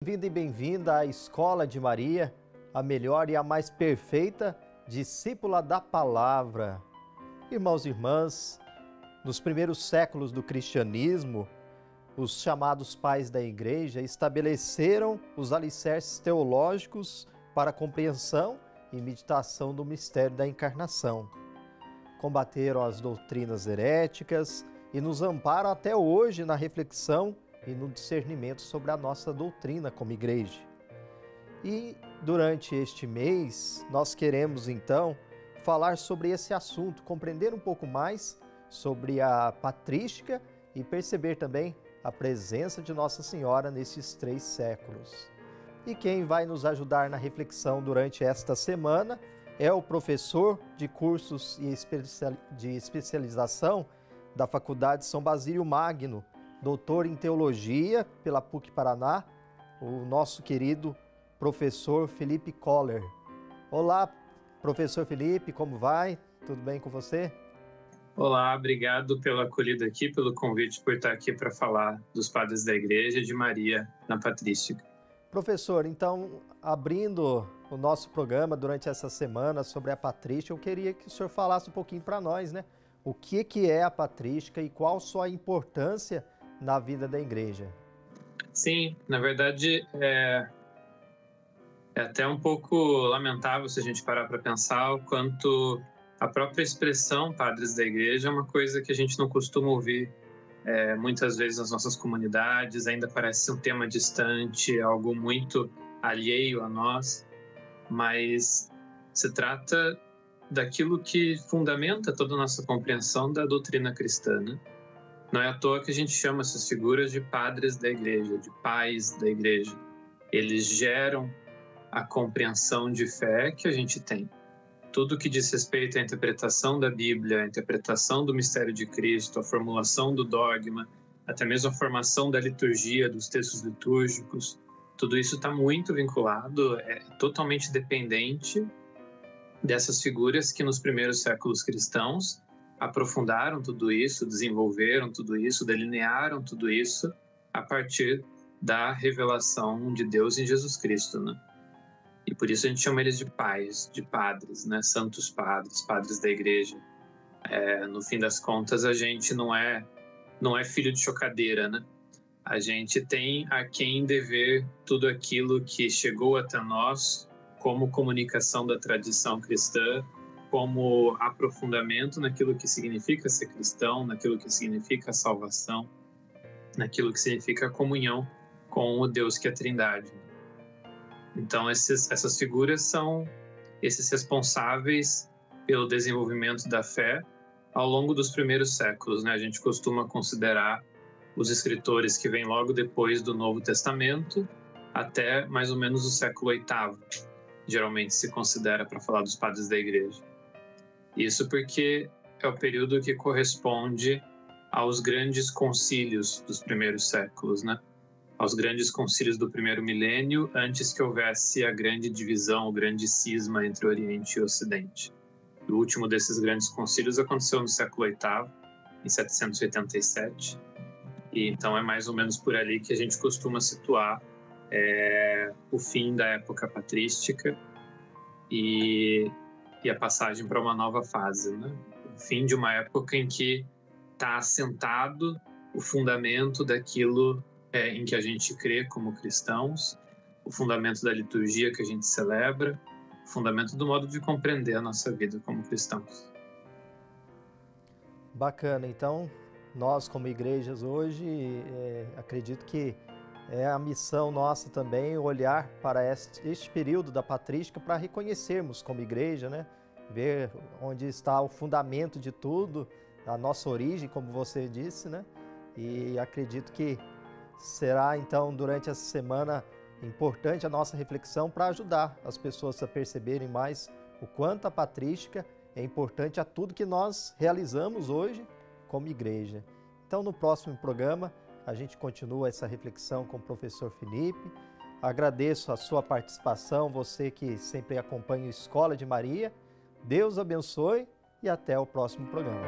Bem-vindo e bem-vinda à Escola de Maria, a melhor e a mais perfeita discípula da palavra. Irmãos e irmãs, nos primeiros séculos do cristianismo, os chamados pais da igreja estabeleceram os alicerces teológicos para a compreensão e meditação do mistério da encarnação. Combateram as doutrinas heréticas e nos amparam até hoje na reflexão e no discernimento sobre a nossa doutrina como igreja. E durante este mês, nós queremos então falar sobre esse assunto, compreender um pouco mais sobre a patrística e perceber também a presença de Nossa Senhora nesses 3 séculos. E quem vai nos ajudar na reflexão durante esta semana é o professor de cursos de especialização da Faculdade São Basílio Magno, doutor em Teologia pela PUC-Paraná, o nosso querido professor Felipe Koller. Olá, professor Felipe, como vai? Tudo bem com você? Olá, obrigado pela acolhida aqui, pelo convite por estar aqui para falar dos padres da Igreja e de Maria na patrística. Professor, então, abrindo o nosso programa durante essa semana sobre a patrística, eu queria que o senhor falasse um pouquinho para nós, né? O que é a patrística e qual sua importância na vida da igreja? Sim, na verdade é até um pouco lamentável se a gente parar para pensar o quanto a própria expressão padres da igreja é uma coisa que a gente não costuma ouvir muitas vezes nas nossas comunidades, ainda parece um tema distante, algo muito alheio a nós, mas se trata daquilo que fundamenta toda a nossa compreensão da doutrina cristã, né? Não é à toa que a gente chama essas figuras de padres da igreja, de pais da igreja. Eles geram a compreensão de fé que a gente tem. Tudo que diz respeito à interpretação da Bíblia, à interpretação do mistério de Cristo, a formulação do dogma, até mesmo a formação da liturgia, dos textos litúrgicos, tudo isso está muito vinculado, é totalmente dependente dessas figuras que nos primeiros séculos cristãos aprofundaram tudo isso, desenvolveram tudo isso, delinearam tudo isso a partir da revelação de Deus em Jesus Cristo, né? E por isso a gente chama eles de pais, de padres, né? Santos padres, padres da igreja. No fim das contas, a gente não é filho de chocadeira, né? A gente tem a quem dever tudo aquilo que chegou até nós como comunicação da tradição cristã, como aprofundamento naquilo que significa ser cristão, naquilo que significa salvação, naquilo que significa a comunhão com o Deus que é a Trindade. Então essas figuras são esses responsáveis pelo desenvolvimento da fé ao longo dos primeiros séculos, né? A gente costuma considerar os escritores que vêm logo depois do Novo Testamento até mais ou menos o século VIII, geralmente se considera para falar dos padres da igreja. Isso porque é o período que corresponde aos grandes concílios dos primeiros séculos, né? Aos grandes concílios do primeiro milênio, antes que houvesse a grande divisão, o grande cisma entre o Oriente e o Ocidente. O último desses grandes concílios aconteceu no século VIII, em 787, e então é mais ou menos por ali que a gente costuma situar o fim da época patrística e a passagem para uma nova fase, né? O fim de uma época em que está assentado o fundamento daquilo em que a gente crê como cristãos, o fundamento da liturgia que a gente celebra, o fundamento do modo de compreender a nossa vida como cristãos. Bacana, então nós como igrejas hoje, acredito que é a missão nossa também olhar para este período da patrística para reconhecermos como igreja, né? Ver onde está o fundamento de tudo, a nossa origem, como você disse, né? E acredito que será então durante essa semana importante a nossa reflexão para ajudar as pessoas a perceberem mais o quanto a patrística é importante a tudo que nós realizamos hoje como igreja. Então no próximo programa a gente continua essa reflexão com o professor Felipe. Agradeço a sua participação, você que sempre acompanha a Escola de Maria. Deus abençoe e até o próximo programa.